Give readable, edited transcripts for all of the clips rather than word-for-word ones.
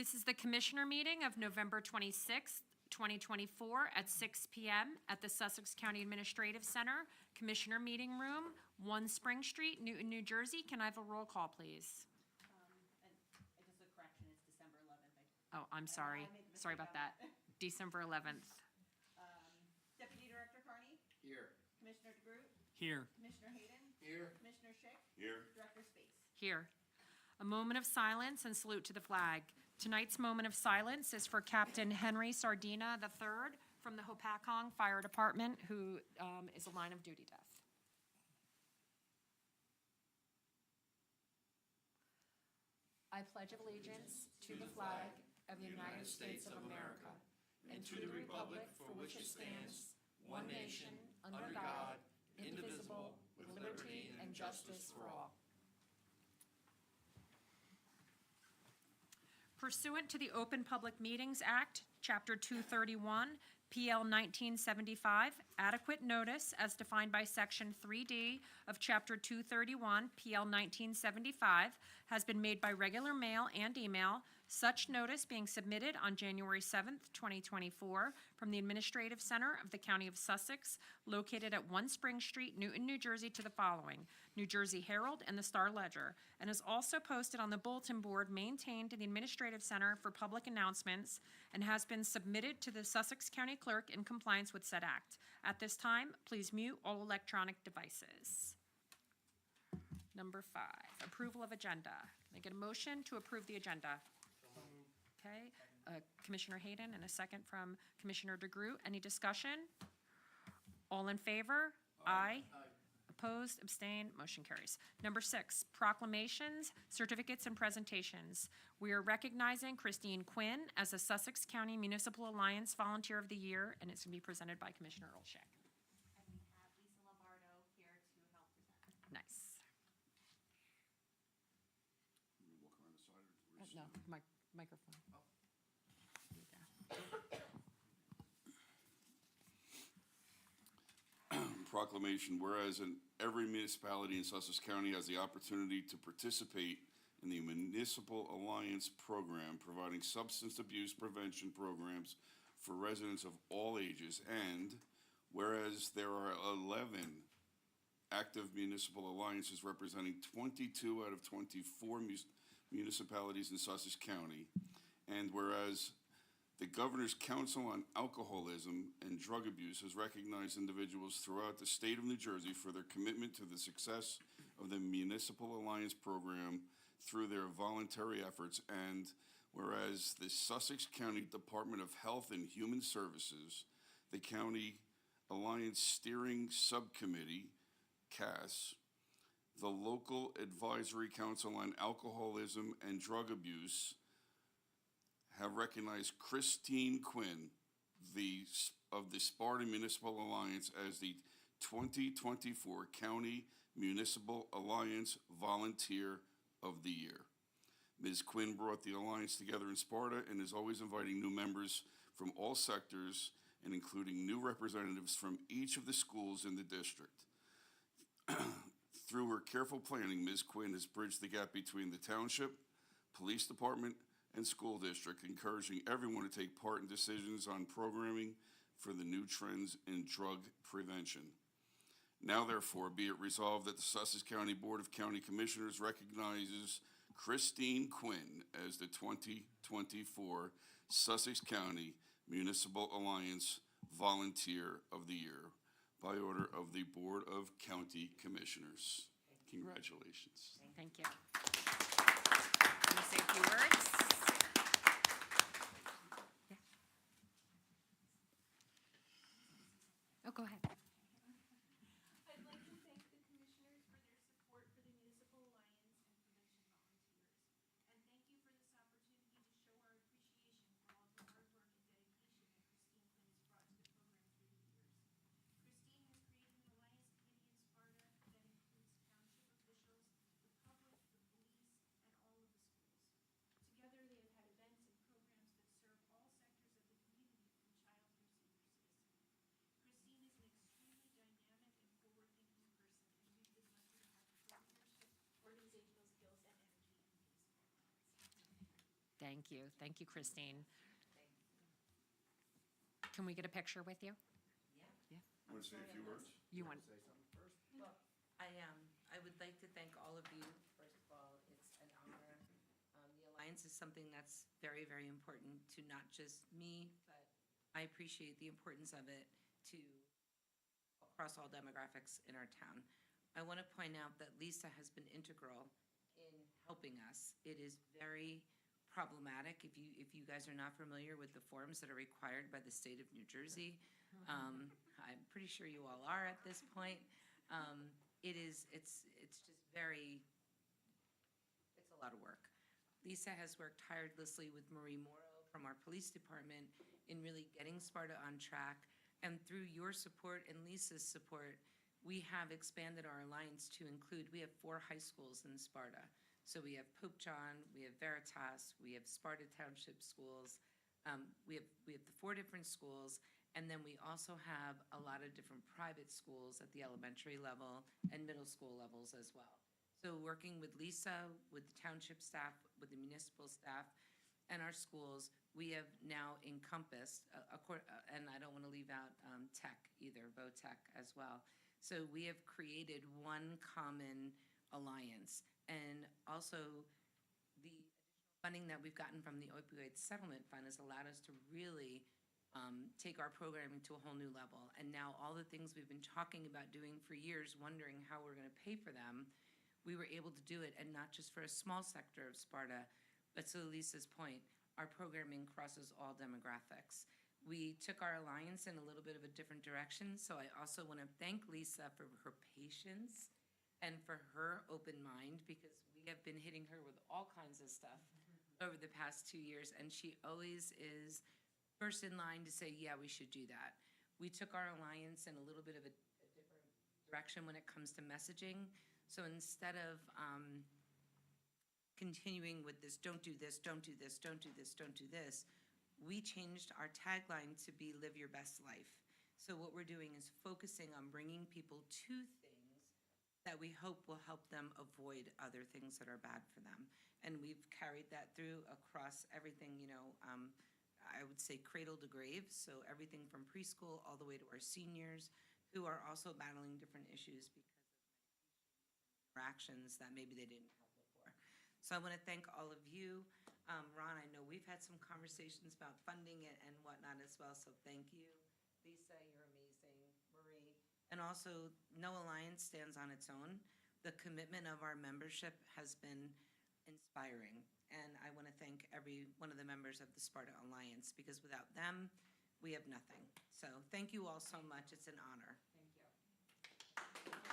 This is the Commissioner meeting of November 26th, 2024 at 6 p.m. at the Sussex County Administrative Center, Commissioner Meeting Room, 1 Spring Street, Newton, New Jersey. Can I have a roll call, please? And just a correction, it's December 11th. Oh, I'm sorry. I made the Sorry mistake about on that. December 11th. Deputy Director Carney? Here. Commissioner DeGroot? Here. Commissioner Hayden? Here. Commissioner Schick? Here. Director Space? Here. A moment of silence and salute to the flag. Tonight's moment of silence is for Captain Henry Sardina III from the Hopatcong Fire Department, who is a line of duty death. I pledge allegiance to the flag of the United States of America and to the republic for which it stands, one nation, under God, indivisible, with liberty and justice for all. Pursuant to the Open Public Meetings Act, Chapter 231, PL 1975, adequate notice as defined by Section 3D of Chapter 231, PL 1975, has been made by regular mail and email, such notice being submitted on January 7th, 2024, from the Administrative Center of the County of Sussex, located at 1 Spring Street, Newton, New Jersey, to the following: New Jersey Herald and the Star Ledger, and is also posted on the bulletin board maintained in the Administrative Center for public announcements, and has been submitted to the Sussex County Clerk in compliance with said act. At this time, please mute all electronic devices. Number 5, approval of agenda. Can I get a motion to approve the agenda? Okay, Commissioner Hayden, and a second from Commissioner DeGroot. Any discussion? All in favor? Aye. Opposed, abstained, motion carries. Number 6, proclamations, certificates, and presentations. We are recognizing Christine Quinn as the Sussex County Municipal Alliance Volunteer of the Year, and it's going to be presented by Commissioner Olschick. And we have Lisa Lombardo here to help present. Nice. Walk around the side or just- No, microphone. Proclamation, whereas in every municipality in Sussex County has the opportunity to participate in the Municipal Alliance Program, providing substance abuse prevention programs for residents of all ages, and whereas there are 11 active municipal alliances representing 22 out of 24 municipalities in Sussex County, and whereas the Governor's Council on Alcoholism and Drug Abuse has recognized individuals throughout the state of New Jersey for their commitment to the success of the Municipal Alliance Program through their voluntary efforts, and whereas the Sussex County Department of Health and Human Services, the County Alliance Steering Subcommittee, CAS, the Local Advisory Council on Alcoholism and Drug Abuse, have recognized Christine Quinn of the Sparta Municipal Alliance as the 2024 County Municipal Alliance Volunteer of the Year. Ms. Quinn brought the Alliance together in Sparta and is always inviting new members from all sectors and including new representatives from each of the schools in the district. Through her careful planning, Ms. Quinn has bridged the gap between the township, police department, and school district, encouraging everyone to take part in decisions on programming for the new trends in drug prevention. Now, therefore, be it resolved that the Sussex County Board of County Commissioners recognizes Christine Quinn as the 2024 Sussex County Municipal Alliance Volunteer of the Year by order of the Board of County Commissioners. Congratulations. Thank you. Can you say a few words? Yeah. Oh, go ahead. I'd like to thank the commissioners for their support for the Municipal Alliance and Prevention Volunteers. And thank you for this opportunity to show our appreciation for all the hard work and dedication that Christine Quinn has brought to the program through the years. Christine has created an alliance committee in Sparta that includes township officials, the public, the police, and all of the schools. Together, they have had events and programs that serve all sectors of the community from child through senior citizen. Christine is an extremely Thank you. Thank you, Christine. Can we get a picture with you? Want to say a few words? You want, Well, I would like to thank all of you. First of all, it's an honor. The Alliance is something that's very, very important to not just me, but I appreciate the importance of it to across all demographics in our town. I want to point out that Lisa has been integral in helping us. It is very problematic if you guys are not familiar with the forms that are required by the state of New Jersey. I'm pretty sure you all are at this point. It's just very, it's a lot of work. Lisa has worked tirelessly with Marie Morrow from our police department in really getting Sparta on track. And through your support and Lisa's support, we have expanded our alliance to include, we have 4 high schools in Sparta. So we have Pope John, we have Veritas, we have Sparta Township Schools. We have the 4 different schools. And then we also have a lot of different private schools at the elementary level and middle school levels as well. So working with Lisa, with the township staff, with the municipal staff, and our schools, we have now encompassed, and I don't want to leave out tech either, VOTech as well. So we have created one common alliance. And also, the additional funding that we've gotten from the opioid settlement fund has allowed us to really take our programming to a whole new level. And now all the things we've been talking about doing for years, wondering how we're going to pay for them, we were able to do it, and not just for a small sector of Sparta, but to Lisa's point, our programming crosses all demographics. We took our alliance in a little bit of a different direction, so I also want to thank Lisa for her patience and for her open mind, because we have been hitting her with all kinds of stuff over the past 2 years, and she always is first in line to say, yeah, we should do that. We took our alliance in a little bit of a different direction when it comes to messaging. So instead of continuing with this, don't do this, don't do this, don't do this, don't do this, we changed our tagline to be live your best life. So what we're doing is focusing on bringing people to things that we hope will help them avoid other things that are bad for them. And we've carried that through across everything, I would say cradle to grave, so everything from preschool all the way to our seniors who are also battling different issues because of medications and interactions that maybe they didn't have before. So I want to thank all of you. Ron, I know we've had some conversations about funding it and whatnot as well, so thank you. Lisa, you're amazing. Marie. And also, no alliance stands on its own. The commitment of our membership has been inspiring. And I want to thank every one of the members of the Sparta Alliance, because without them, we have nothing. So thank you all so much. It's an honor. Thank you.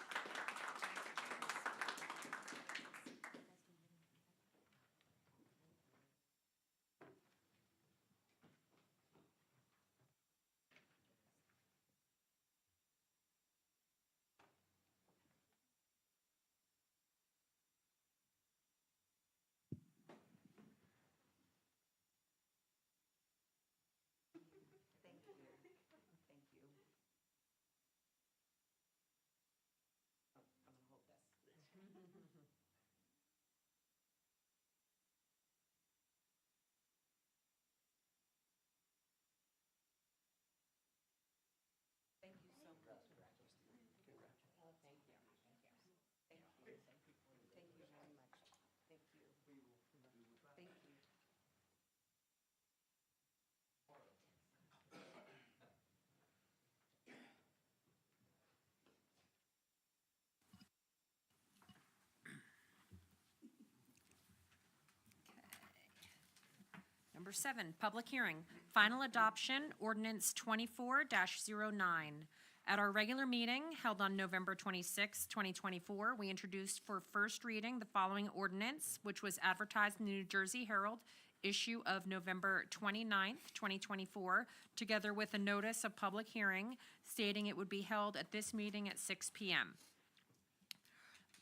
Thank you. Oh, I'm going to hold this. Thank you so much. Oh, thank you. Thank you. Thank you. Thank you. Thank you very much. Thank you. Thank you. Number 7, public hearing, final adoption, ordinance 24-09. At our regular meeting held on November 26, 2024, we introduced for first reading the following ordinance, which was advertised in the New Jersey Herald, issue of November 29, 2024, together with a notice of public hearing stating it would be held at this meeting at 6 p.m.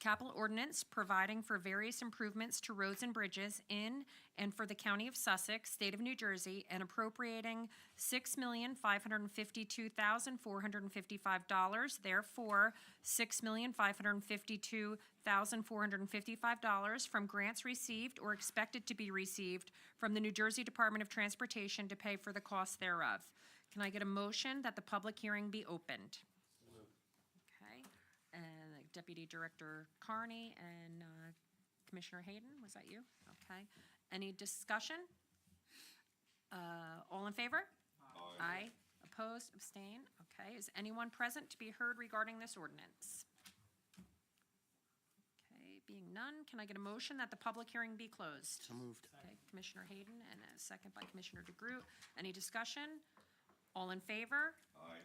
capital ordinance providing for various improvements to roads and bridges in and for the County of Sussex, State of New Jersey, and appropriating $6,552,455, therefore $6,552,455 from grants received or expected to be received from the New Jersey Department of Transportation to pay for the cost thereof. Can I get a motion that the public hearing be opened? Okay, and Deputy Director Carney and Commissioner Hayden, was that you? Okay, any discussion? All in favor? Aye. Opposed, abstain? Okay, is anyone present to be heard regarding this ordinance? Okay, being none, can I get a motion that the public hearing be closed? So moved. Okay, Commissioner Hayden and a second by Commissioner DeGroot. Any discussion? All in favor?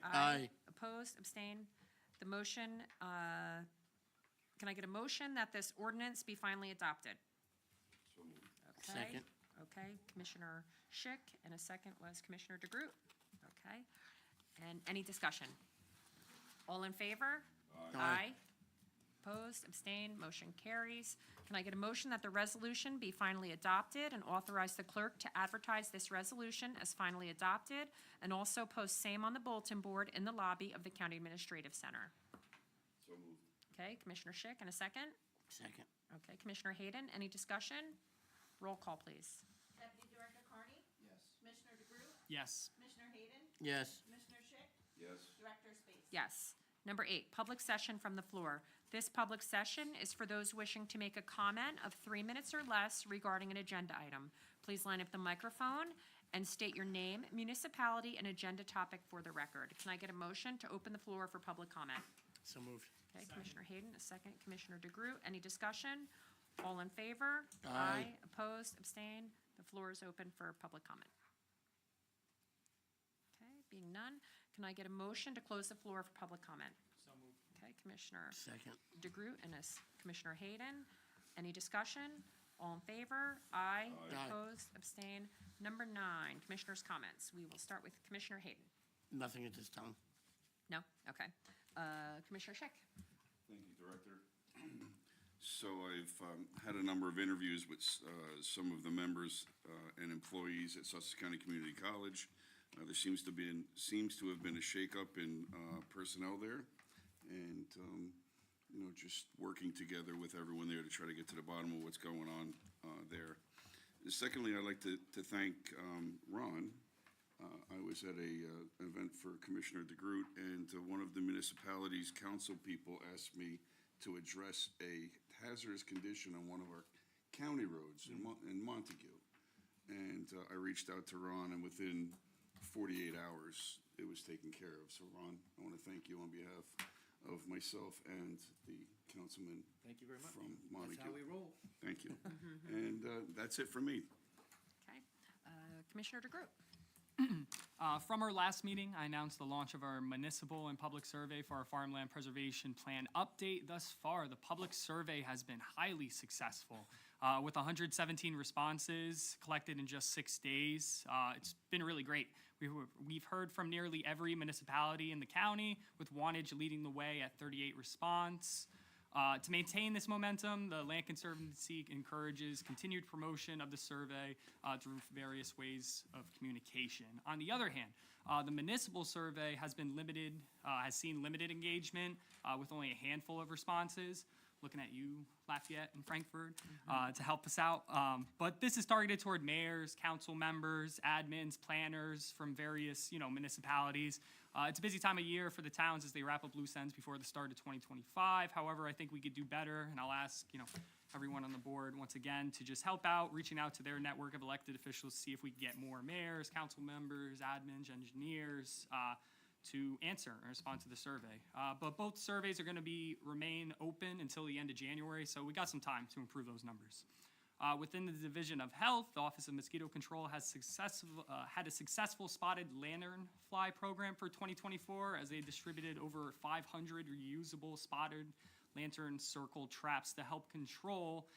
Aye. Opposed, abstain? The motion, can I get a motion that this ordinance be finally adopted? So moved. Okay. Second. Okay, Commissioner Schick, and a second was Commissioner DeGroot. Okay, and any discussion? All in favor? Aye. Opposed, abstained, motion carries. Can I get a motion that the resolution be finally adopted and authorize the clerk to advertise this resolution as finally adopted and also post same on the bulletin board in the lobby of the County Administrative Center? So moved. Okay, Commissioner Schick, and a second? Second. Okay, Commissioner Hayden, any discussion? Roll call, please. Deputy Director Carney? Yes. Commissioner DeGroot? Yes. Commissioner Hayden? Yes. Commissioner Schick? Yes. Director Space? Yes. Number 8, public session from the floor. This public session is for those wishing to make a comment of 3 minutes or less regarding an agenda item. Please line up the microphone and state your name, municipality, and agenda topic for the record. Can I get a motion to open the floor for public comment? So moved. Okay, Commissioner Hayden, a second. Commissioner DeGroot, any discussion? All in favor? Aye. Opposed, abstain? The floor is open for public comment. Okay, being none, can I get a motion to close the floor for public comment? So moved. Okay, Commissioner Second. DeGroot and Commissioner Hayden. Any discussion? All in favor? Aye. Aye. Opposed, abstain? Number 9, Commissioners' comments. We will start with Commissioner Hayden. Nothing at this time. No? Okay. Commissioner Schick. Thank you, Director. So I've had a number of interviews with some of the members and employees at Sussex County Community College. There seems to have been a shakeup in personnel there, and just working together with everyone there to try to get to the bottom of what's going on there. Secondly, I'd like to thank Ron. I was at an event for Commissioner DeGroot, and one of the municipality's council people asked me to address a hazardous condition on one of our county roads in Montague. And I reached out to Ron, and within 48 hours, it was taken care of. So Ron, I want to thank you on behalf of myself and the councilman Thank you very much. from Montague. That's how we roll. Thank you. And that's it for me. Okay. Commissioner DeGroot. From our last meeting, I announced the launch of our municipal and public survey for our farmland preservation plan update. Thus far, the public survey has been highly successful. With 117 responses collected in just 6 days, it's been really great. We've heard from nearly every municipality in the county, with Wantage leading the way at 38 response. To maintain this momentum, the Land Conservancy encourages continued promotion of the survey through various ways of communication. On the other hand, the municipal survey has seen limited engagement with only a handful of responses. Looking at you, Lafayette and Frankfurt, to help us out. But this is targeted toward mayors, council members, admins, planners from various, municipalities. It's a busy time of year for the towns as they wrap up loose ends before the start of 2025. However, I think we could do better, and I'll ask, everyone on the board once again to just help out, reaching out to their network of elected officials to see if we can get more mayors, council members, admins, engineers, to answer and respond to the survey. But both surveys are going to remain open until the end of January, so we got some time to improve those numbers. Within the Division of Health, the Office of Mosquito Control has had a successful spotted lanternfly program for 2024 as they distributed over 500 reusable spotted lantern circle traps to help control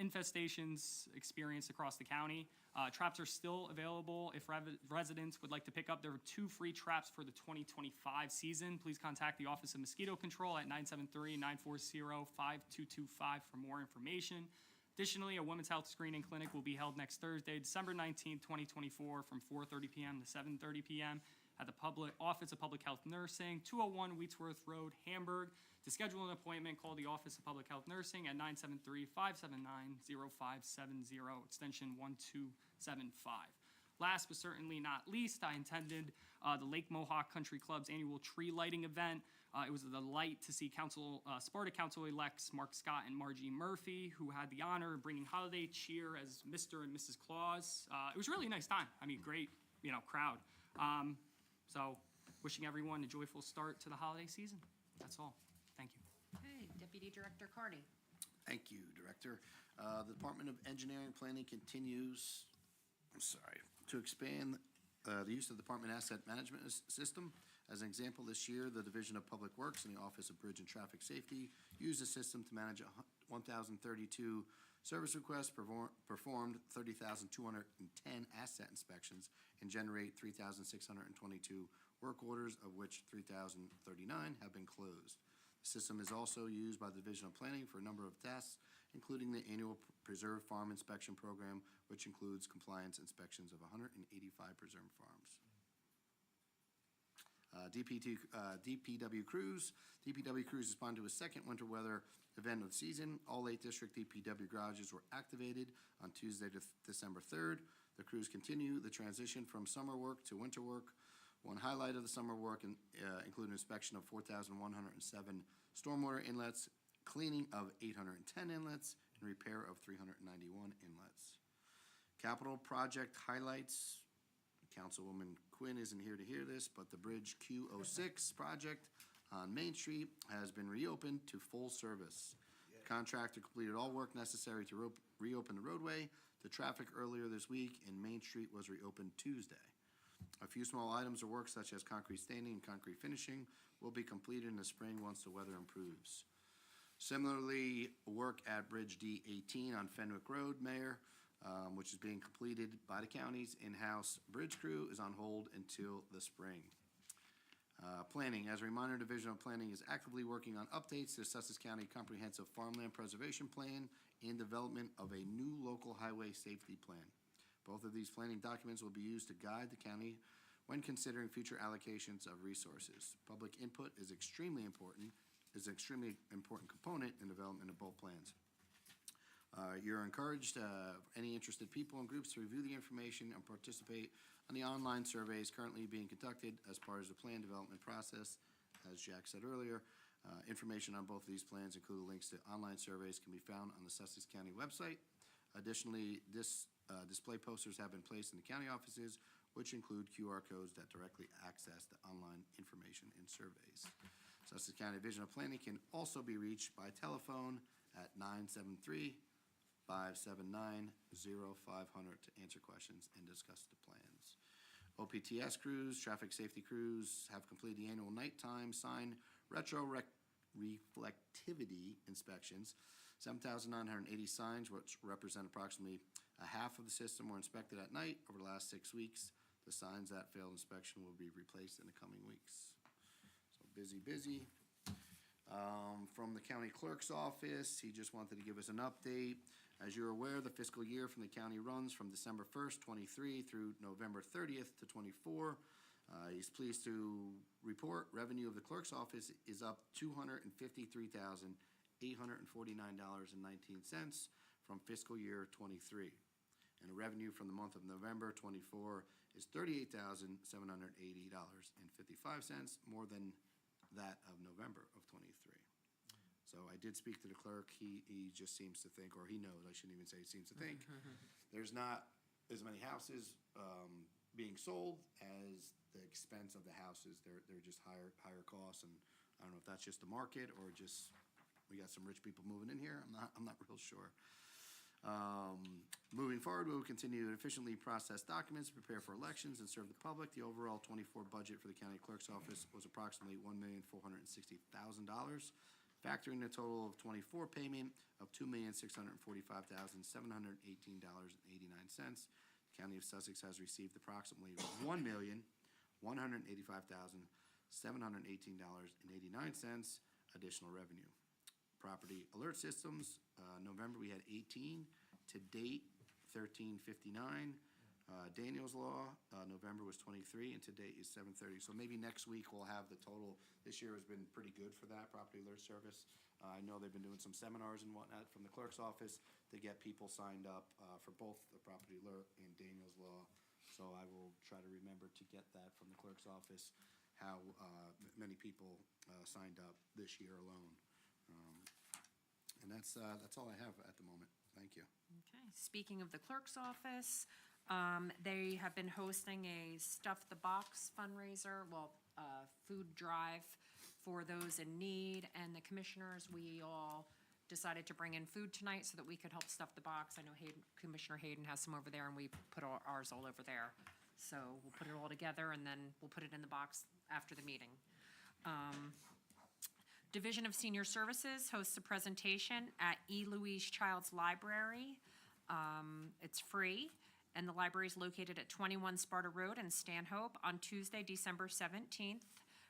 infestations experienced across the county. Traps are still available if residents would like to pick up. There are 2 free traps for the 2025 season. Please contact the Office of Mosquito Control at 973-940-5225 for more information. Additionally, a women's health screening clinic will be held next Thursday, December 19th, 2024, from 4:30 p.m. to 7:30 p.m. at the Office of Public Health Nursing, 201 Wheatsworth Road, Hamburg. To schedule an appointment, call the Office of Public Health Nursing at 973-579-0570, extension 1275. Last but certainly not least, I attended the Lake Mohawk Country Club's annual tree lighting event. It was a delight to see Sparta Council-elects Mark Scott and Margie Murphy, who had the honor of bringing holiday cheer as Mr. and Mrs. Claus. It was really a nice time. I mean, great, crowd. So wishing everyone a joyful start to the holiday season. That's all. Thank you. Okay, Deputy Director Carney. Thank you, Director. The Department of Engineering Planning continues, to expand the use of the Department Asset Management System. As an example, this year, the Division of Public Works and the Office of Bridge and Traffic Safety used the system to manage 1,032 service requests, performed 30,210 asset inspections, and generate 3,622 work orders, of which 3,039 have been closed. The system is also used by the Division of Planning for a number of tasks, including the annual Preserve Farm Inspection Program, which includes compliance inspections of 185 preserved farms. DPW Cruise. DPW Cruise responded to a second winter weather event of the season. All 8 district DPW garages were activated on Tuesday, December 3rd. The crews continue the transition from summer work to winter work. One highlight of the summer work included inspection of 4,107 stormwater inlets, cleaning of 810 inlets, and repair of 391 inlets. Capital project highlights. Councilwoman Quinn isn't here to hear this, but the Bridge Q06 project on Main Street has been reopened to full service. Contractor completed all work necessary to reopen the roadway to traffic earlier this week, and Main Street was reopened Tuesday. A few small items of work, such as concrete staining and concrete finishing, will be completed in the spring once the weather improves. Similarly, work at Bridge D18 on Fenwick Road, Mayor, which is being completed by the county's in-house bridge crew, is on hold until the spring. Planning. As a reminder, Division of Planning is actively working on updates to the Sussex County Comprehensive Farmland Preservation Plan and development of a new local highway safety plan. Both of these planning documents will be used to guide the county when considering future allocations of resources. Public input is an extremely important component in development of both plans. You're encouraged, any interested people and groups, to review the information and participate on the online surveys currently being conducted as part of the plan development process. As Jack said earlier, information on both of these plans, including links to online surveys, can be found on the Sussex County website. Additionally, display posters have been placed in the county offices, which include QR codes that directly access the online information in surveys. Sussex County Division of Planning can also be reached by telephone at 973-579-0500 to answer questions and discuss the plans. OPTS crews, traffic safety crews, have completed the annual nighttime sign reflectivity inspections. 7,980 signs, which represent approximately a half of the system, were inspected at night over the last 6 weeks. The signs that failed inspection will be replaced in the coming weeks. So busy. From the county clerk's office, he just wanted to give us an update. As you're aware, the fiscal year from the county runs from December 1st, 23 through November 30th to 24. He's pleased to report revenue of the clerk's office is up $253,849.19 from fiscal year 23. And the revenue from the month of November 24 is $38,780.55, more than that of November of 23. So I did speak to the clerk. He just seems to think, or he knows, I shouldn't even say he seems to think, there's not as many houses being sold as the expense of the houses. They're just higher costs, and I don't know if that's just the market or just we got some rich people moving in here. I'm not real sure. Moving forward, we will continue to efficiently process documents, prepare for elections, and serve the public. The overall 24 budget for the county clerk's office was approximately $1,460,000. factoring a total of 24 payment of $2,645,718.89. County of Sussex has received approximately $1,185,718.89 additional revenue. Property alert systems, November, we had 18. To date, 1359. Daniels Law, November was 23, and to date is 730. So maybe next week we'll have the total. This year has been pretty good for that Property Alert Service. I know they've been doing some seminars and whatnot from the clerk's office to get people signed up for both the Property Alert and Daniels Law. So I will try to remember to get that from the clerk's office, how many people signed up this year alone. And that's all I have at the moment. Thank you. Okay, speaking of the clerk's office, they have been hosting a Stuff the Box fundraiser, food drive for those in need, and the commissioners, we all decided to bring in food tonight so that we could help stuff the box. I know Commissioner Hayden has some over there, and we put ours all over there. So we'll put it all together, and then we'll put it in the box after the meeting. Division of Senior Services hosts a presentation at E. Louise Child's Library. It's free, and the library is located at 21 Sparta Road in Stanhope on Tuesday, December 17th,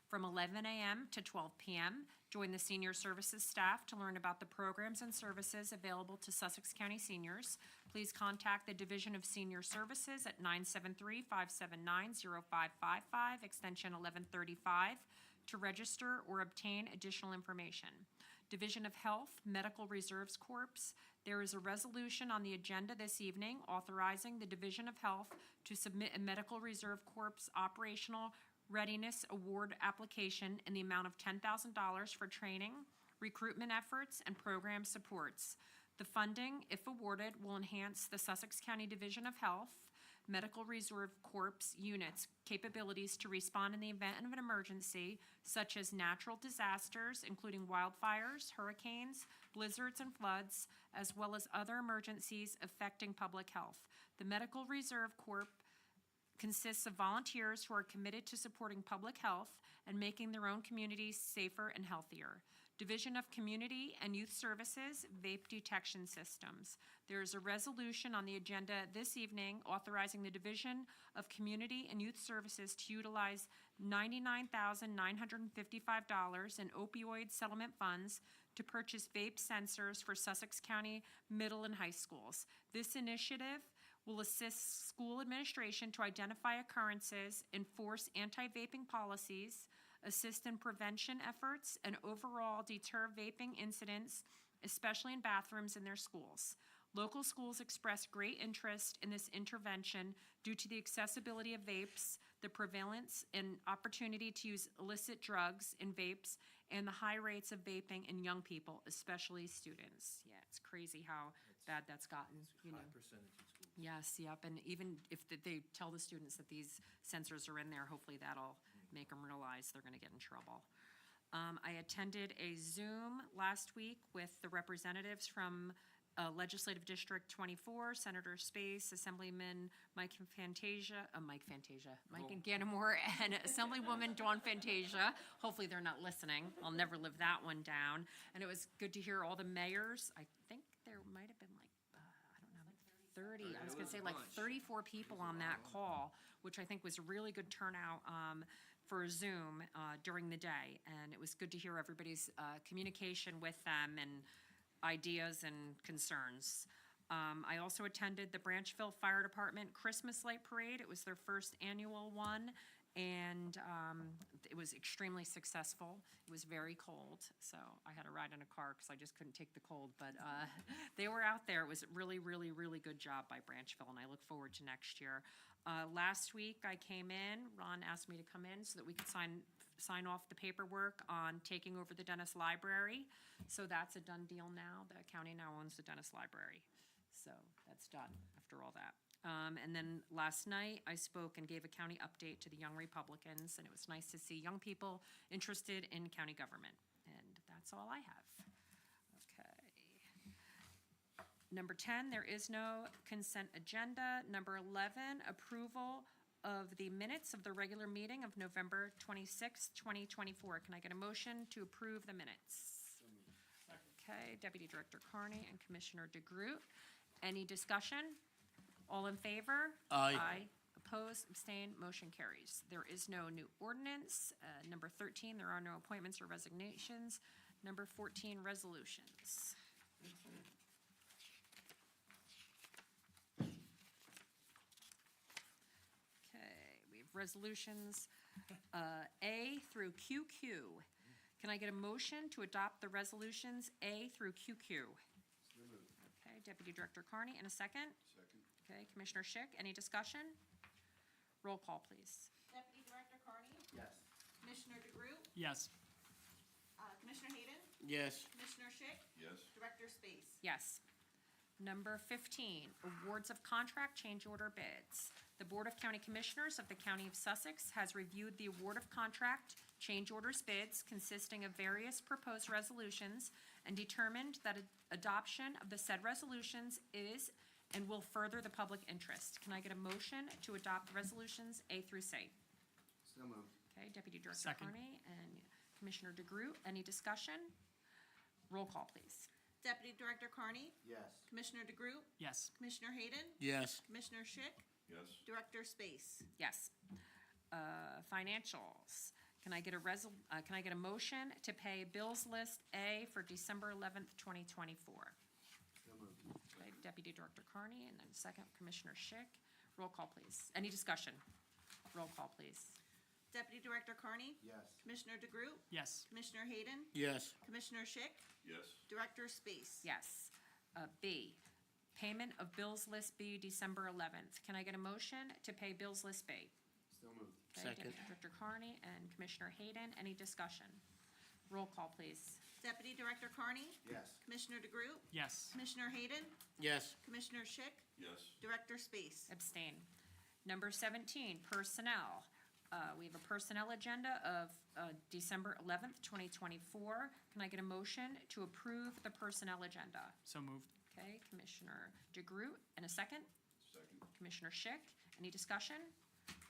from 11 a.m. to 12 p.m. Join the Senior Services staff to learn about the programs and services available to Sussex County seniors. Please contact the Division of Senior Services at 973-579-0555, extension 1135, to register or obtain additional information. Division of Health Medical Reserves Corps. There is a resolution on the agenda this evening authorizing the Division of Health to submit a Medical Reserve Corps Operational Readiness Award application in the amount of $10,000 for training, recruitment efforts, and program supports. The funding, if awarded, will enhance the Sussex County Division of Health Medical Reserve Corps units' capabilities to respond in the event of an emergency, such as natural disasters, including wildfires, hurricanes, blizzards, and floods, as well as other emergencies affecting public health. The Medical Reserve Corps consists of volunteers who are committed to supporting public health and making their own communities safer and healthier. Division of Community and Youth Services Vape Detection Systems. There is a resolution on the agenda this evening authorizing the Division of Community and Youth Services to utilize $99,955 in opioid settlement funds to purchase vape sensors for Sussex County middle and high schools. This initiative will assist school administration to identify occurrences, enforce anti-vaping policies, assist in prevention efforts, and overall deter vaping incidents, especially in bathrooms in their schools. Local schools express great interest in this intervention due to the accessibility of vapes, the prevalence and opportunity to use illicit drugs in vapes, and the high rates of vaping in young people, especially students. Yeah, it's crazy how bad that's gotten, you know. High percentage in schools. Yes, yep, and even if they tell the students that these sensors are in there, hopefully that'll make them realize they're gonna get in trouble. I attended a Zoom last week with the representatives from Legislative District 24, Senator Space, Assemblyman Mike Ganamore, and Assemblywoman Dawn Fantasia. Hopefully they're not listening. I'll never live that one down. And it was good to hear all the mayors. I think there might have been like, I don't know, 30, I was gonna say like 34 people on that call, which I think was a really good turnout for Zoom during the day. And it was good to hear everybody's communication with them and ideas and concerns. I also attended the Branchville Fire Department Christmas Light Parade. It was their first annual one, and it was extremely successful. It was very cold, so I had to ride in a car because I just couldn't take the cold, but they were out there. It was a really, really, really good job by Branchville, and I look forward to next year. Last week I came in, Ron asked me to come in so that we could sign off the paperwork on taking over the Dennis Library. So that's a done deal now. The county now owns the Dennis Library. So that's done after all that. And then last night, I spoke and gave a county update to the Young Republicans, and it was nice to see young people interested in county government. And that's all I have. Okay. Number 10, there is no consent agenda. Number 11, approval of the minutes of the regular meeting of November 26, 2024. Can I get a motion to approve the minutes? Okay, Deputy Director Carney and Commissioner DeGroot. Any discussion? All in favor? Aye. Opposed, abstained, motion carries. There is no new ordinance. Number 13, there are no appointments or resignations. Number 14, resolutions. Okay, we have resolutions A through QQ. Can I get a motion to adopt the resolutions A through QQ? Okay, Deputy Director Carney, and a second? Second. Okay, Commissioner Schick, any discussion? Roll call, please. Deputy Director Carney? Yes. Commissioner DeGroot? Yes. Commissioner Hayden? Yes. Commissioner Schick? Yes. Director Space? Yes. Number 15, awards of contract change order bids. The Board of County Commissioners of the County of Sussex has reviewed the award of contract change orders bids consisting of various proposed resolutions and determined that adoption of the said resolutions is and will further the public interest. Can I get a motion to adopt resolutions A through C? Still moved. Okay, Deputy Director Second. Carney and Commissioner DeGroot, any discussion? Roll call, please. Deputy Director Carney? Yes. Commissioner DeGroot? Yes. Commissioner Hayden? Yes. Commissioner Schick? Yes. Director Space? Yes. Financials. Can I get a motion to pay bills list A for December 11th, 2024? Still moved. Okay, Deputy Director Carney, and then second, Commissioner Schick. Roll call, please. Any discussion? Roll call, please. Deputy Director Carney? Yes. Commissioner DeGroot? Yes. Commissioner Hayden? Yes. Commissioner Schick? Yes. Director Space? Yes. B, payment of bills list B, December 11th. Can I get a motion to pay bills list B? Still moved. Okay, Second. Deputy Director Carney and Commissioner Hayden, any discussion? Roll call, please. Deputy Director Carney? Yes. Commissioner DeGroot? Yes. Commissioner Hayden? Yes. Commissioner Schick? Yes. Director Space? Abstain. Number 17, personnel. We have a personnel agenda of December 11th, 2024. Can I get a motion to approve the personnel agenda? So moved. Okay, Commissioner DeGroot, and a second? Second. Commissioner Schick, any discussion?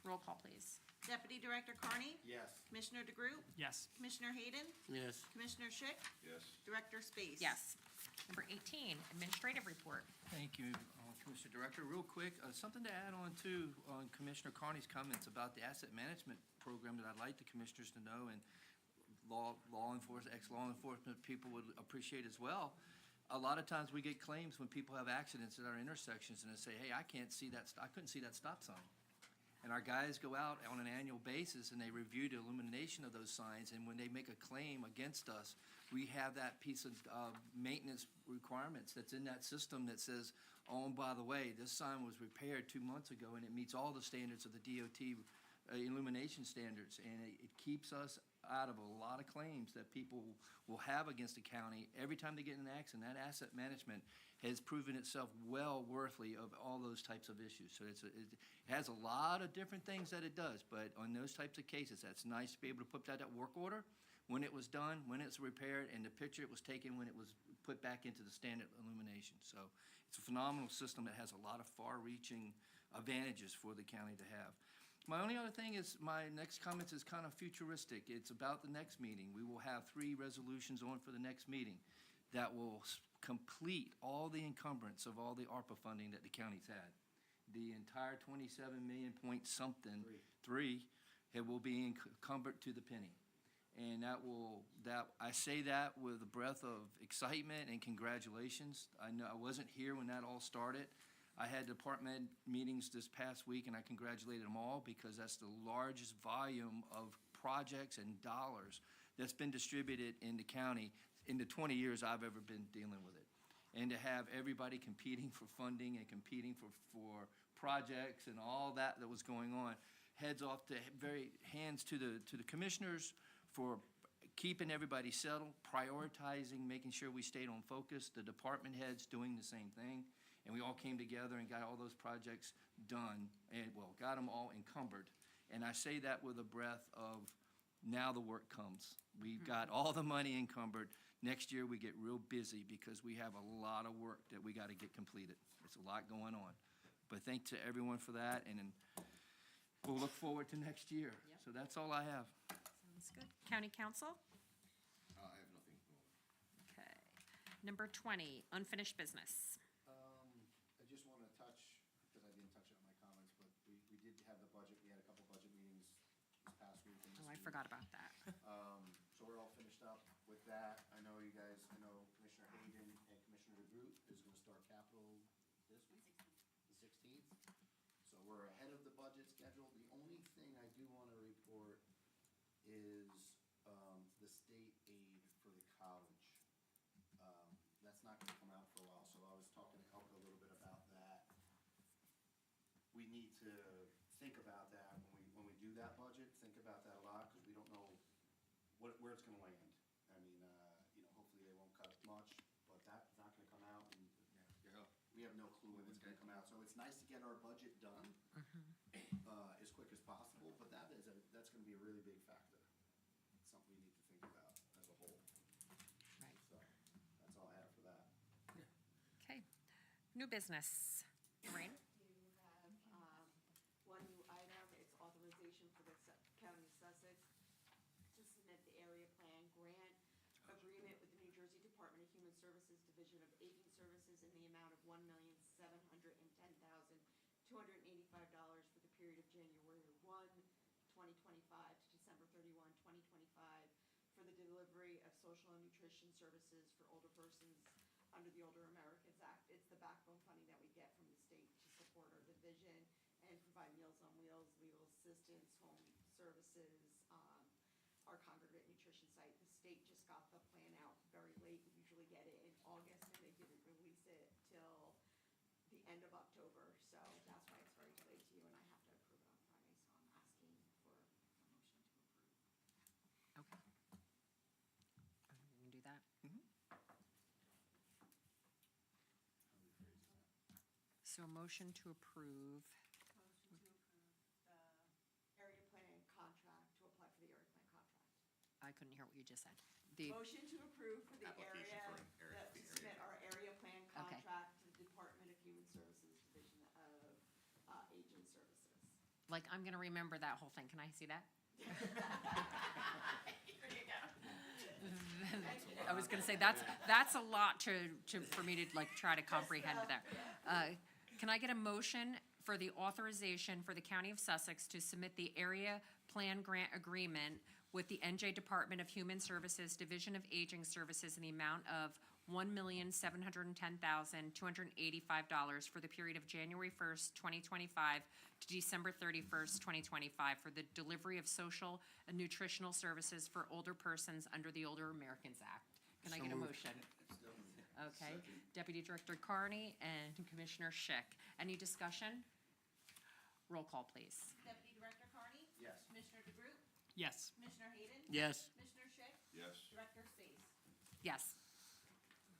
Roll call, please. Deputy Director Carney? Yes. Commissioner DeGroot? Yes. Commissioner Hayden? Yes. Commissioner Schick? Yes. Director Space? Yes. Number 18, administrative report. Thank you, Commissioner Director. Real quick, something to add on to on Commissioner Carney's comments about the asset management program that I'd like the commissioners to know, and law enforcement, ex-law enforcement people would appreciate as well. A lot of times we get claims when people have accidents at our intersections and they say, hey, I couldn't see that stop sign. And our guys go out on an annual basis and they review the illumination of those signs, and when they make a claim against us, we have that piece of maintenance requirements that's in that system that says, oh, and by the way, this sign was repaired 2 months ago and it meets all the standards of the DOT illumination standards, and it keeps us out of a lot of claims that people will have against the county every time they get in an accident. That asset management has proven itself well worthy of all those types of issues. So it has a lot of different things that it does, but on those types of cases, that's nice to be able to put that at work order, when it was done, when it's repaired, and the picture it was taken when it was put back into the standard illumination. So it's a phenomenal system that has a lot of far-reaching advantages for the county to have. My only other thing is, my next comments is kind of futuristic. It's about the next meeting. We will have 3 resolutions on for the next meeting that will complete all the encumbrance of all the ARPA funding that the county's had. The entire 27 million point something, it will be encumbered to the penny. And I say that with a breath of excitement and congratulations. I know I wasn't here when that all started. I had department meetings this past week, and I congratulated them all because that's the largest volume of projects and dollars that's been distributed in the county in the 20 years I've ever been dealing with it. And to have everybody competing for funding and competing for projects and all that was going on, hands to the commissioners for keeping everybody settled, prioritizing, making sure we stayed on focus, the department heads doing the same thing. And we all came together and got all those projects done and, well, got them all encumbered. And I say that with a breath of, now the work comes. We've got all the money encumbered. Next year, we get real busy because we have a lot of work that we got to get completed. It's a lot going on. But thanks to everyone for that, and then we'll look forward to next year. Yep. So that's all I have. Sounds good. County Council? I have nothing. Okay. Number 20, unfinished business. I just want to touch, because I didn't touch it on my comments, but we did have the budget, we had a couple budget meetings this past week and this Oh, I week. forgot about that. So we're all finished up with that. I know Commissioner Hayden and Commissioner DeGroot is gonna start capital this week, the 16th. So we're ahead of the budget schedule. The only thing I do wanna report is, the state aid for the college. That's not gonna come out for a while, so I was talking to Elka a little bit about that. We need to think about that when we do that budget, think about that a lot, because we don't know where it's gonna land. I mean, hopefully they won't cut much, but that's not gonna come out, and we have no clue when it's gonna come out. So it's nice to get our budget done, as quick as possible, but that's gonna be a really big factor. It's something we need to think about as a whole. Right. So, that's all I have for that. Okay. New business. Maureen? You have one new item, it's authorization for the County of Sussex to submit the area plan grant agreement with the New Jersey Department of Human Services Division of Aging Services in the amount of $1,710,285 for the period of January 1, 2025 to December 31, 2025 for the delivery of social and nutrition services for older persons under the Older Americans Act. It's the backbone funding that we get from the state to support our division and provide Meals on Wheels, legal assistance, home services, our congregate nutrition site. The state just got the plan out very late. We usually get it in August, and they didn't release it till the end of October. So that's why it's very delayed to you, and I have to approve it on Friday. So I'm asking for a motion to approve. Okay. We can do that. So a motion to approve. Motion to approve the area plan contract, to apply for the area plan contract. I couldn't hear what you just said. The, Motion to approve for the Application area, for an area- to submit our area plan Okay. contract to the Department of Human Services Division of Aging Services. like, I'm gonna remember that whole thing. Can I see that? Here you go. I was gonna say, that's a lot for me to like try to comprehend there. Can I get a motion for the authorization for the County of Sussex to submit the area plan grant agreement with the NJ Department of Human Services Division of Aging Services in the amount of $1,710,285 for the period of January 1st, 2025 to December 31st, 2025 for the delivery of social and nutritional services for older persons under the Older Americans Act. Can I get a motion? Okay. Deputy Director Carney and Commissioner Schick. Any discussion? Roll call, please. Deputy Director Carney? Yes. Commissioner DeGroot? Yes. Commissioner Hayden? Yes. Commissioner Schick? Yes. Director Space? Yes.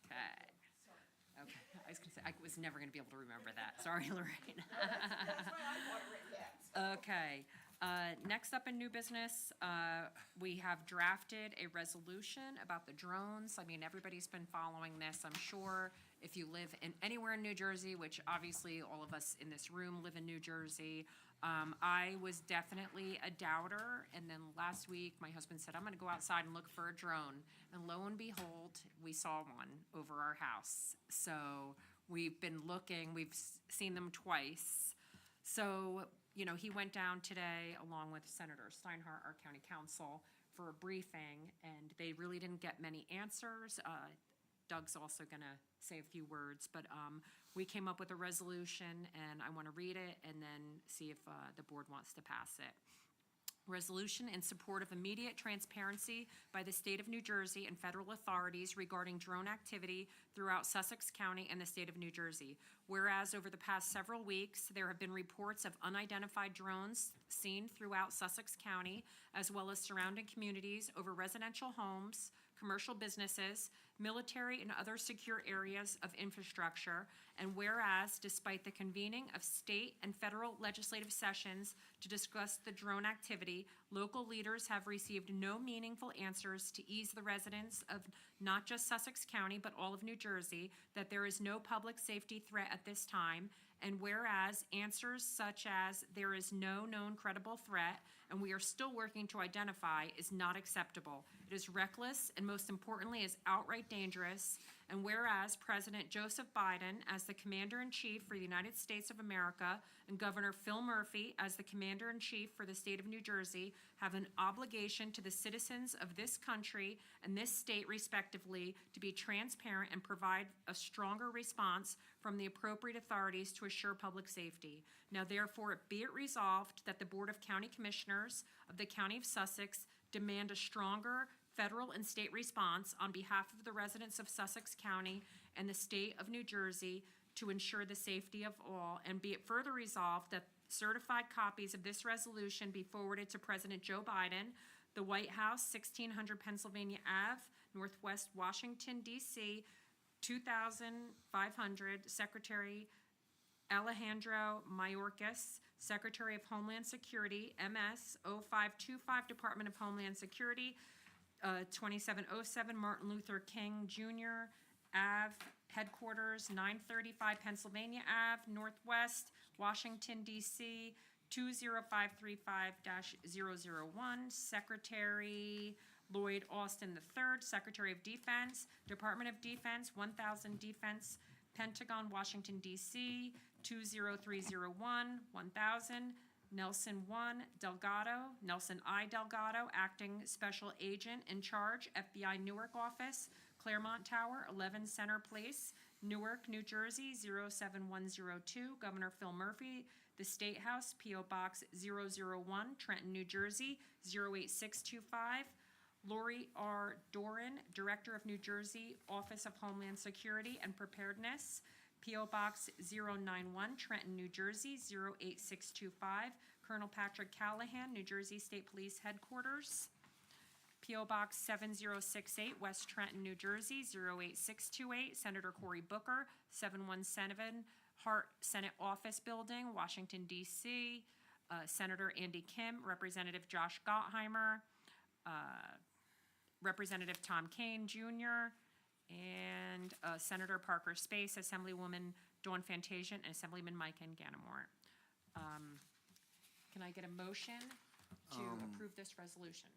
Okay. Sorry. Okay. I was gonna say, I was never gonna be able to remember that. Sorry, Lorraine. That's why I got it written down. Okay. Next up in new business, we have drafted a resolution about the drones. I mean, everybody's been following this, I'm sure. If you live anywhere in New Jersey, which obviously all of us in this room live in New Jersey, I was definitely a doubter. And then last week, my husband said, I'm gonna go outside and look for a drone. And lo and behold, we saw one over our house. So we've been looking, we've seen them twice. So, he went down today along with Senator Steinhardt, our county council, for a briefing, and they really didn't get many answers. Doug's also gonna say a few words, but we came up with a resolution, and I want to read it and then see if the board wants to pass it. Resolution in support of immediate transparency by the state of New Jersey and federal authorities regarding drone activity throughout Sussex County and the state of New Jersey. Whereas over the past several weeks, there have been reports of unidentified drones seen throughout Sussex County, as well as surrounding communities over residential homes, commercial businesses, military and other secure areas of infrastructure. And whereas, despite the convening of state and federal legislative sessions to discuss the drone activity, local leaders have received no meaningful answers to ease the residents of not just Sussex County, but all of New Jersey, that there is no public safety threat at this time. And whereas answers such as there is no known credible threat and we are still working to identify is not acceptable. It It is reckless and, most importantly, is outright dangerous. And whereas President Joseph Biden, as the Commander-in-Chief for the United States of America, and Governor Phil Murphy, as the Commander-in-Chief for the state of New Jersey, have an obligation to the citizens of this country and this state respectively to be transparent and provide a stronger response from the appropriate authorities to assure public safety. Now therefore be it resolved that the Board of County Commissioners of the County of Sussex demand a stronger federal and state response on behalf of the residents of Sussex County and the state of New Jersey to ensure the safety of all, and be it further resolved that certified copies of this resolution be forwarded to President Joe Biden, the White House, 1600 Pennsylvania Ave, Northwest Washington, D.C., 2500, Secretary Alejandro Mayorkas, Secretary of Homeland Security, MS 0525, Department of Homeland Security, 2707 Martin Luther King Jr. Ave, Headquarters, 935 Pennsylvania Ave, Northwest, Washington, D.C., 20535-001, Secretary Lloyd Austin III, Secretary of Defense, Department of Defense, 1000 Defense, Pentagon, Washington, D.C., 20301, 1000, Nelson I. Delgado, Acting Special Agent in Charge, FBI Newark Office, Claremont Tower, 11 Center Place, Newark, New Jersey, 07102, Governor Phil Murphy, the State House, P.O. Box 001, Trenton, New Jersey, 08625, Lori R. Doran, Director of New Jersey Office of Homeland Security and Preparedness, P.O. Box 091, Trenton, New Jersey, 08625, Colonel Patrick Callahan, New Jersey State Police Headquarters, P.O. Box 7068, West Trenton, New Jersey, 08628, Senator Cory Booker, 717 Hart Senate Office Building, Washington, D.C., Senator Andy Kim, Representative Josh Gottheimer, Representative Tom Kane Jr., and Senator Parker Space, Assemblywoman Dawn Fantasian, and Assemblyman Mike N. Ganamore. Can I get a motion to approve this resolution?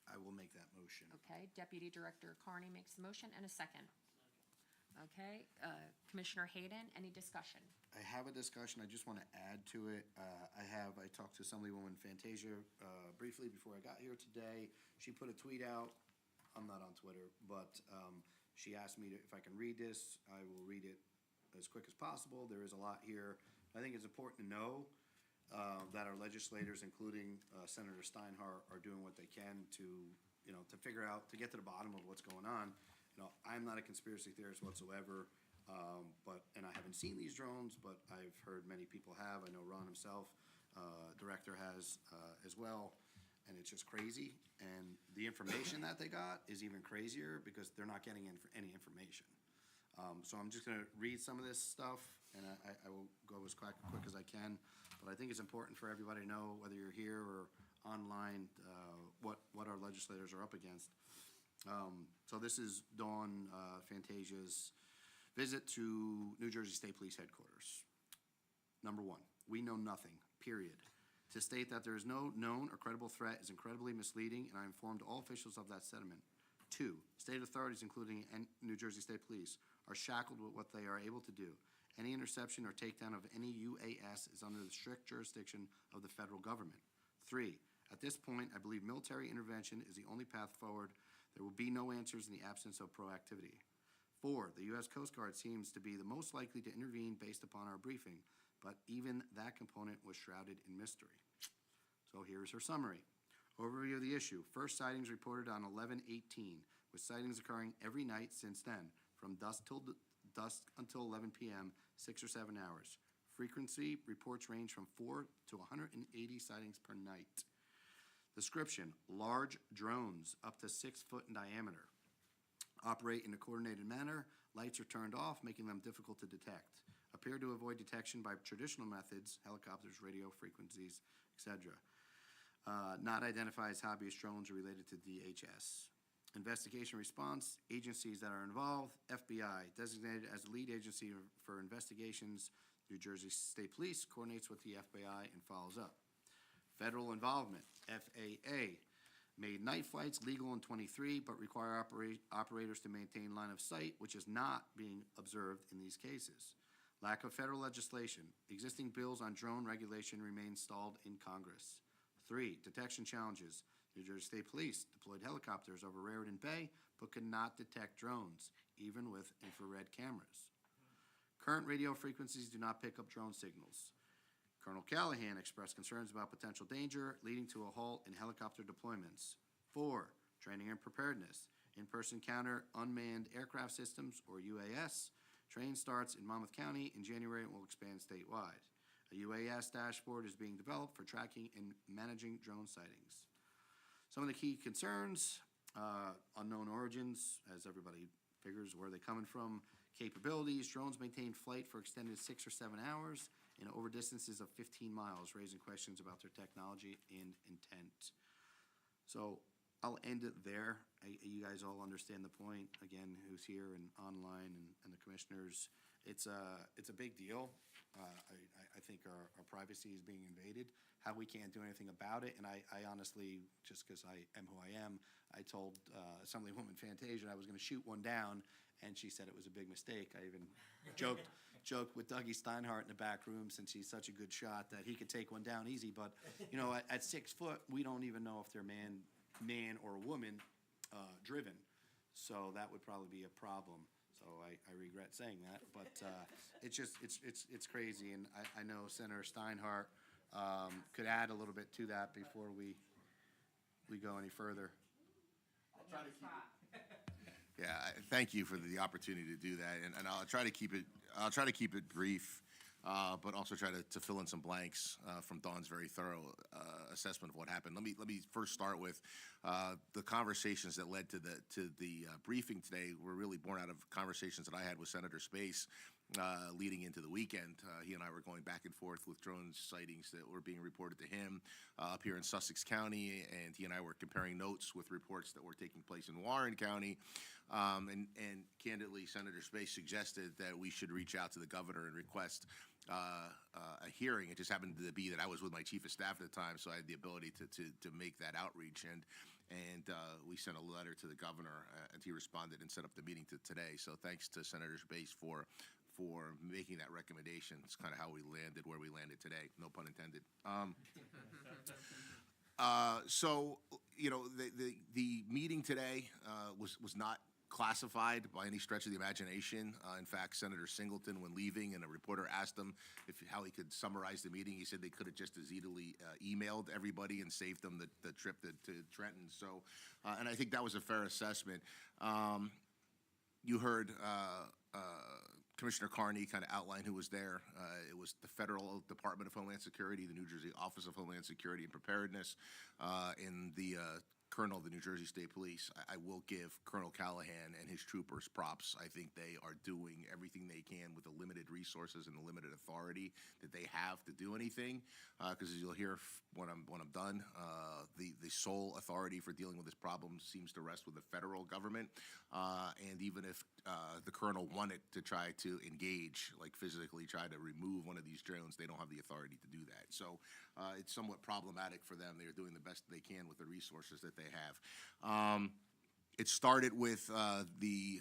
I will make that motion. Okay, Deputy Director Carney makes the motion, and a second. Okay, Commissioner Hayden, any discussion? I have a discussion, I just want to add to it. I talked to Assemblywoman Fantasia briefly before I got here today. She put a tweet out. I'm not on Twitter, but she asked me if I can read this. I will read it as quick as possible. There is a lot here. I think it's important to know that our legislators, including Senator Steinhardt, are doing what they can to figure out, to get to the bottom of what's going on. I'm not a conspiracy theorist whatsoever, and I haven't seen these drones, but I've heard many people have. I know Ron himself, director, has as well, and it's just crazy. And the information that they got is even crazier because they're not getting any information. So I'm just going to read some of this stuff, and I will go as quick as I can. But I think it's important for everybody to know, whether you're here or online, what our legislators are up against. So this is Dawn Fantasia's visit to New Jersey State Police Headquarters. Number one, we know nothing, period. To state that there is no known or credible threat is incredibly misleading, and I informed all officials of that sentiment. Two, state authorities, including New Jersey State Police, are shackled with what they are able to do. Any interception or takedown of any UAS is under the strict jurisdiction of the federal government. Three, at this point, I believe military intervention is the only path forward. There will be no answers in the absence of proactivity. Four, the U.S. Coast Guard seems to be the most likely to intervene based upon our briefing, but even that component was shrouded in mystery. So here's her summary. Overview of the issue. First sightings reported on 11/18, with sightings occurring every night since then, from dusk until 11 p.m., 6 or 7 hours. Frequency reports range from 4 to 180 sightings per night. Description: large drones up to 6 foot in diameter. Operate in a coordinated manner. Lights are turned off, making them difficult to detect. Appear to avoid detection by traditional methods, helicopters, radio frequencies, etc. Not identified as hobbyist drones or related to DHS. Investigation response: agencies that are involved. FBI, designated as the lead agency for investigations, New Jersey State Police coordinates with the FBI and follows up. Federal involvement: FAA, Made night flights legal in 23, but require operators to maintain line of sight, which is not being observed in these cases. Lack of federal legislation. Existing bills on drone regulation remain stalled in Congress. 3, detection challenges. New Jersey State Police deployed helicopters over Raritan Bay, but could not detect drones, even with infrared cameras. Current radio frequencies do not pick up drone signals. Colonel Callahan expressed concerns about potential danger, leading to a halt in helicopter deployments. 4, training and preparedness. In-person counter unmanned aircraft systems, or UAS. Training starts in Monmouth County in January and will expand statewide. A UAS dashboard is being developed for tracking and managing drone sightings. Some of the key concerns, unknown origins, as everybody figures where they're coming from. Capabilities, drones maintain flight for extended 6 or 7 hours and over distances of 15 miles, raising questions about their technology and intent. So I'll end it there. You guys all understand the point, again, who's here and online and the commissioners. It's a big deal. I think our privacy is being invaded. How we can't do anything about it, and I honestly, just because I am who I am, I told Assemblywoman Fantasia I was going to shoot one down, and she said it was a big mistake. I even joked with Dougie Steinhardt in the back room, since he's such a good shot, that he could take one down easy. But you know, at 6 foot, we don't even know if they're man or woman driven. So that would probably be a problem. So I regret saying that, but it's just it's crazy, and I know Senator Steinhardt could add a little bit to that before we go any further. Yeah, thank you for the opportunity to do that, and I'll try to keep it brief, but also try to fill in some blanks from Dawn's very thorough assessment of what happened. Let me first start with the conversations that led to the briefing today were really born out of conversations that I had with Senator Space leading into the weekend. He and I were going back and forth with drone sightings that were being reported to him up here in Sussex County, and he and I were comparing notes with reports that were taking place in Warren County. And candidly, Senator Space suggested that we should reach out to the governor and request a hearing. It just happened to be that I was with my chief of staff at the time, so I had the ability to make that outreach. And we sent a letter to the governor, and he responded and set up the meeting today. So thanks to Senator Space for making that recommendation. It's kind of how we landed where we landed today, no pun intended. So, you know, the meeting today was not classified by any stretch of the imagination. In fact, Senator Singleton, when leaving, and a reporter asked him how he could summarize the meeting, he said they could have just as easily emailed everybody and saved them the trip to Trenton. So, and I think that was a fair assessment. You heard Commissioner Carney kind of outline who was there. It was the Federal Department of Homeland Security, the New Jersey Office of Homeland Security and Preparedness, and the Colonel of the New Jersey State Police. I will give Colonel Callahan and his troopers props. I think they are doing everything they can with the limited resources and the limited authority that they have to do anything. Because as you'll hear when I'm done, the sole authority for dealing with this problem seems to rest with the federal government. And even if the colonel wanted to try to engage, like physically try to remove one of these drones, they don't have the authority to do that. So it's somewhat problematic for them. They're doing the best they can with the resources that they have. It started with the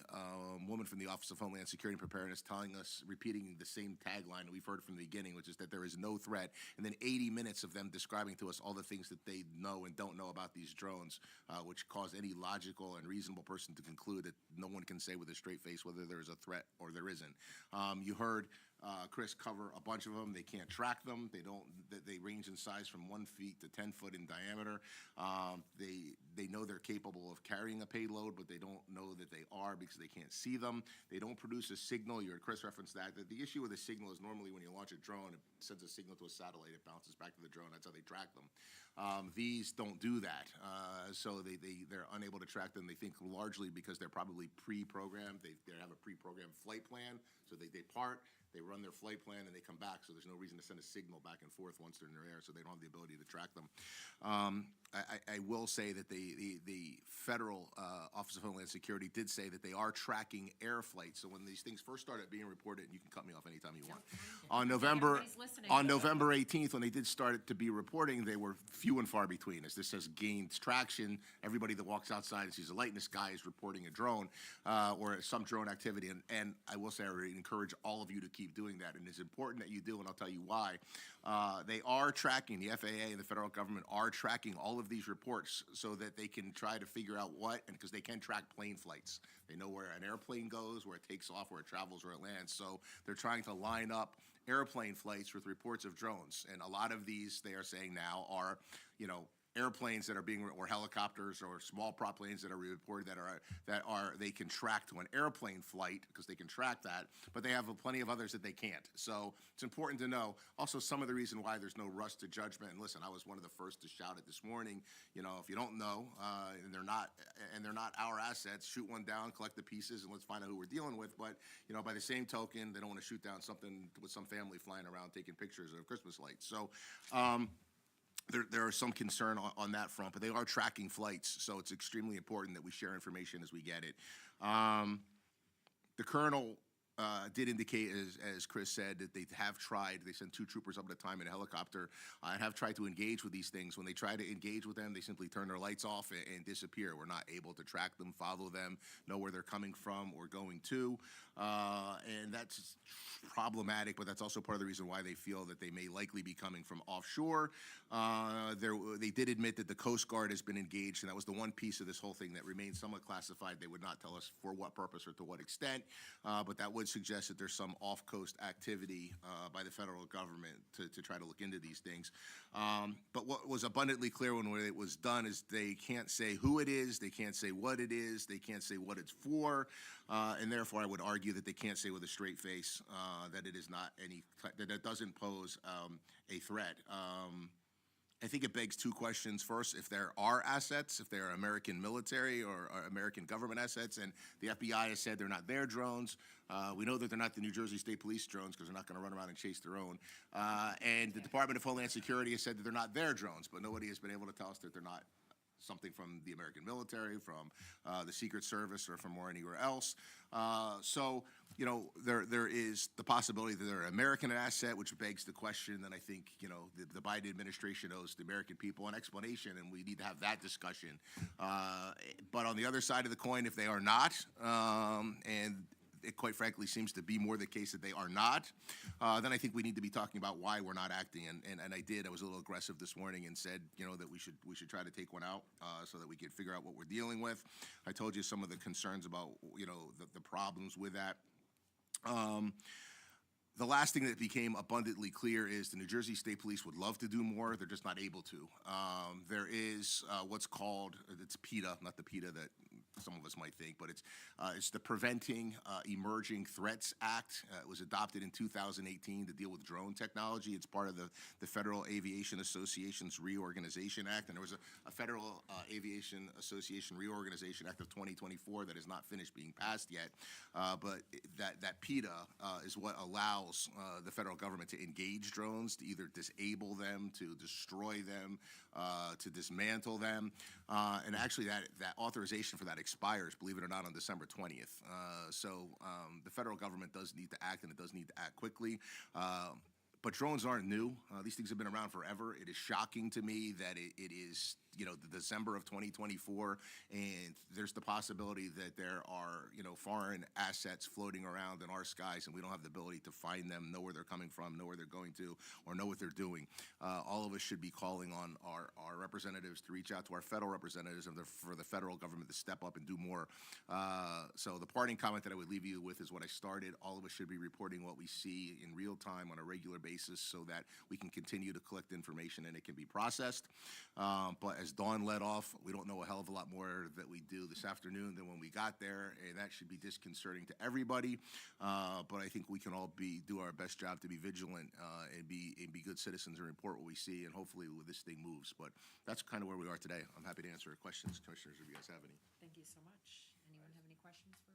woman from the Office of Homeland Security and Preparedness telling us, repeating the same tagline that we've heard from the beginning, which is that there is no threat, and then 80 minutes of them describing to us all the things that they know and don't know about these drones, which cause any logical and reasonable person to conclude that no one can say with a straight face whether there is a threat or there isn't. You heard Chris cover a bunch of them. They can't track them. They range in size from 1 feet to 10 foot in diameter. They know they're capable of carrying a payload, but they don't know that they are because they can't see them. They don't produce a signal. You heard Chris reference that the issue with a signal is normally when you launch a drone, it sends a signal to a satellite, it bounces back to the drone. That's how they track them. These don't do that. So they're unable to track them. They think largely because they're probably pre-programmed. They have a pre-programmed flight plan. So they depart, they run their flight plan, and they come back. So there's no reason to send a signal back and forth once they're in the air, so they don't have the ability to track them. I will say that they the federal Office of Homeland Security did say that they are tracking air flights. So when these things first started being reported, and you can cut me off anytime you want. Everybody's listening. On November 18th, when they did start to be reporting, they were few and far between. As this has gained traction, everybody that walks outside and sees a light in the sky is reporting a drone or some drone activity. And I will say, I would encourage all of you to keep doing that. And it's important that you do, and I'll tell you why. They are tracking, the FAA and the federal government are tracking all of these reports so that they can try to figure out what, and because they can track plane flights. They know where an airplane goes, where it takes off, where it travels, where it lands. So they're trying to line up airplane flights with reports of drones. And a lot of these, they are saying now, are, airplanes that are being, or helicopters or small prop planes that are reported that are they can track to an airplane flight because they can track that, but they have plenty of others that they can't. So it's important to know. Also, some of the reason why there's no rush to judgment. And listen, I was one of the first to shout it this morning. If you don't know, and they're not our assets, shoot one down, collect the pieces, and let's find out who we're dealing with. But by the same token, they don't want to shoot down something with some family flying around taking pictures of Christmas lights. So. There are some concern on that front, but they are tracking flights, so it's extremely important that we share information as we get it. The colonel did indicate, as Chris said, that they have tried. They sent 2 troopers up at a time in a helicopter and have tried to engage with these things. When they try to engage with them, they simply turn their lights off and disappear. We're not able to track them, follow them, know where they're coming from or going to. And that's problematic, but that's also part of the reason why they feel that they may likely be coming from offshore. They did admit that the Coast Guard has been engaged, and that was the one piece of this whole thing that remains somewhat classified. They would not tell us for what purpose or to what extent, but that would suggest that there's some off-coast activity by the federal government to try to look into these things. But what was abundantly clear when it was done is they can't say who it is, they can't say what it is, they can't say what it's for, and therefore I would argue that they can't say with a straight face that it is not that it doesn't pose a threat. I think it begs 2 questions. First, if there are assets, if they're American military or American government assets, and the FBI has said they're not their drones. We know that they're not the New Jersey State Police drones because they're not going to run around and chase their own. And the Department of Homeland Security has said that they're not their drones, but nobody has been able to tell us that they're not something from the American military, from the Secret Service, or from anywhere else. So, there is the possibility that they're an American asset, which begs the question that I think, the Biden administration owes the American people an explanation, and we need to have that discussion. But on the other side of the coin, if they are not, and it quite frankly seems to be more the case that they are not, then I think we need to be talking about why we're not acting. And I was a little aggressive this morning and said, that we should try to take one out so that we can figure out what we're dealing with. I told you some of the concerns about, the problems with that. The last thing that became abundantly clear is the New Jersey State Police would love to do more. They're just not able to. There is what's called, it's PETA, not the PETA that some of us might think, but it's the Preventing Emerging Threats Act. It was adopted in 2018 to deal with drone technology. It's part of the Federal Aviation Association's Reorganization Act, and there was a Federal Aviation Association Reorganization Act of 2024 that has not finished being passed yet, but that PETA is what allows the federal government to engage drones, to either disable them, to destroy them, to dismantle them, and actually that authorization for that expires, believe it or not, on December 20th. So the federal government does need to act, and it does need to act quickly. But drones aren't new. These things have been around forever. It is shocking to me that it is, the December of 2024, and there's the possibility that there are, foreign assets floating around in our skies, and we don't have the ability to find them, know where they're coming from, know where they're going to, or know what they're doing. All of us should be calling on our representatives to reach out to our federal representatives and for the federal government to step up and do more. So the parting comment that I would leave you with is what I started. All of us should be reporting what we see in real time on a regular basis so that we can continue to collect information and it can be processed. But as Dawn led off, we don't know a hell of a lot more that we do this afternoon than when we got there, and that should be disconcerting to everybody. But I think we can all do our best job to be vigilant and be good citizens and report what we see, and hopefully this thing moves. But that's kind of where we are today. I'm happy to answer questions, commissioners, if you guys have any. Thank you so much. Anyone have any questions for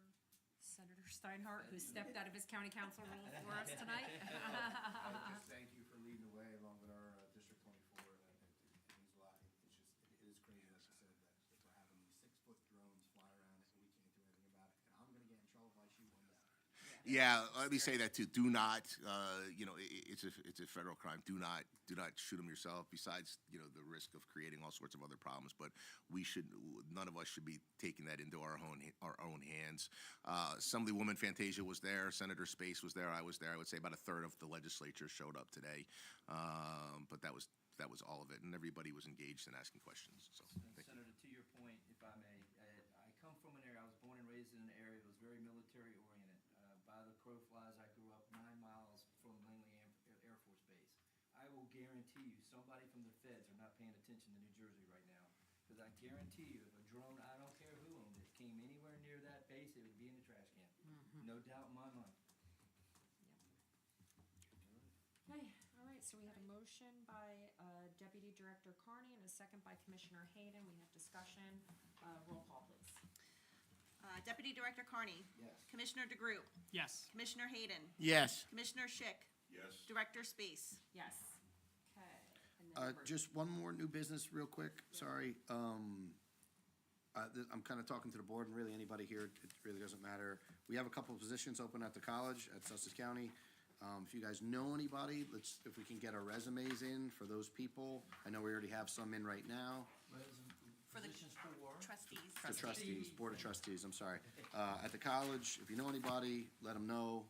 Senator Steinhardt, who stepped out of his county council role for us tonight? Just thank you for leading the way along with our District 24, and it means a lot. It is crazy, as I said, that Yeah, let me say that too. Do not, it's a federal crime. Do not shoot them yourself. Besides, the risk of creating all sorts of other problems. But none of us should be taking that into our own hands. Assemblywoman Fantasia was there. Senator Space was there. I was there. I would say about a third of the legislature showed up today. But that was all of it, and everybody was engaged in asking questions. So, And thank you. Senator, to your point, if I may, I come from an area, I was born and raised in an area that was very military-oriented. By the crow flies, I grew up 9 miles from Langley Air Force Base. I will guarantee you, somebody from the feds are not paying attention to New Jersey right now. Because I guarantee you, if a drone, I don't care who owned it, came anywhere near that base, it would be in the trash can. No doubt in my mind. Okay, all right, so we had a motion by Deputy Director Carney and a second by Commissioner Hayden. We have discussion. Roll call, please. Deputy Director Carney. Yes. Commissioner DeGroot. Yes. Commissioner Hayden. Yes. Commissioner Schick. Yes. Director Space. Yes. Okay. And then number- Just one more new business real quick, sorry. I'm kind of talking to the board and really anybody here, it really doesn't matter. We have a couple of positions open at the college at Sussex County. If you guys know anybody, if we can get our resumes in for those people. I know we already have some in right now. For the Positions for war? trustees. The trustees, Board of Trustees, I'm sorry. At the college, if you know anybody, let them know.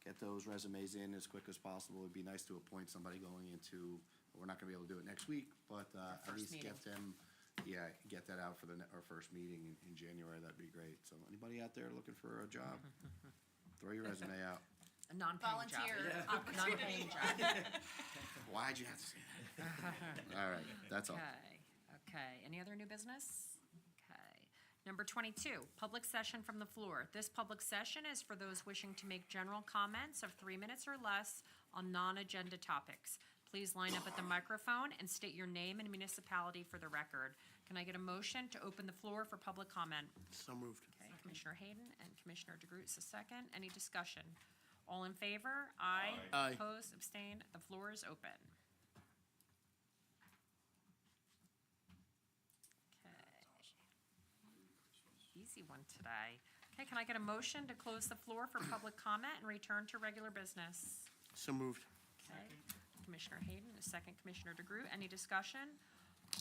Get those resumes in as quick as possible. It'd be nice to appoint somebody going into, we're not gonna be able to do it next week, but at first least meeting. get them, get that out for our first meeting in January. That'd be great. So anybody out there looking for a job, throw your resume out. A non-paying job. Volunteer Non-paying job. Why'd you have to say that? All right, that's all. Okay. Any other new business? Okay. Number 22, public session from the floor. This public session is for those wishing to make general comments of 3 minutes or less on non-agenda topics. Please line up at the microphone and state your name and municipality for the record. Can I get a motion to open the floor for public comment? So moved. Okay, Commissioner Hayden and Commissioner DeGroot's a second. Any discussion? All in favor? Aye. Aye. Opposed? Abstained? The floor is open. Okay. Easy one today. Okay, can I get a motion to close the floor for public comment and return to regular business? So moved. Okay. Commissioner Hayden, a second Commissioner DeGroot. Any discussion?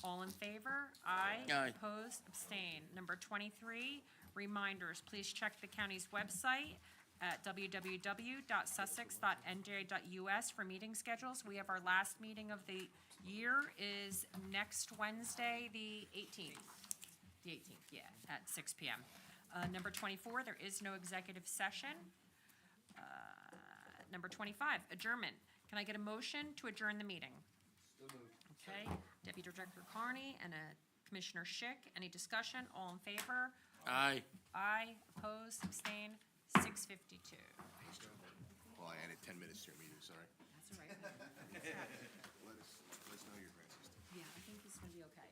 All in favor? Aye. Aye. Opposed? Abstain. Number 23, reminders. Please check the county's website at www.sussex.nj.us for meeting schedules. We have our last meeting of the year is next Wednesday, the 18th. The 18th, yeah, at 6 p.m. Number 24, there is no executive session. Number 25, adjournment. Can I get a motion to adjourn the meeting? Okay, Deputy Director Carney and Commissioner Schick. Any discussion? All in favor? Aye. Aye. Opposed? Abstained? 6:52. Well, I added 10 minutes to your meeting, sorry. That's all right. Let us know your grant system. Yeah, I think he's gonna be okay.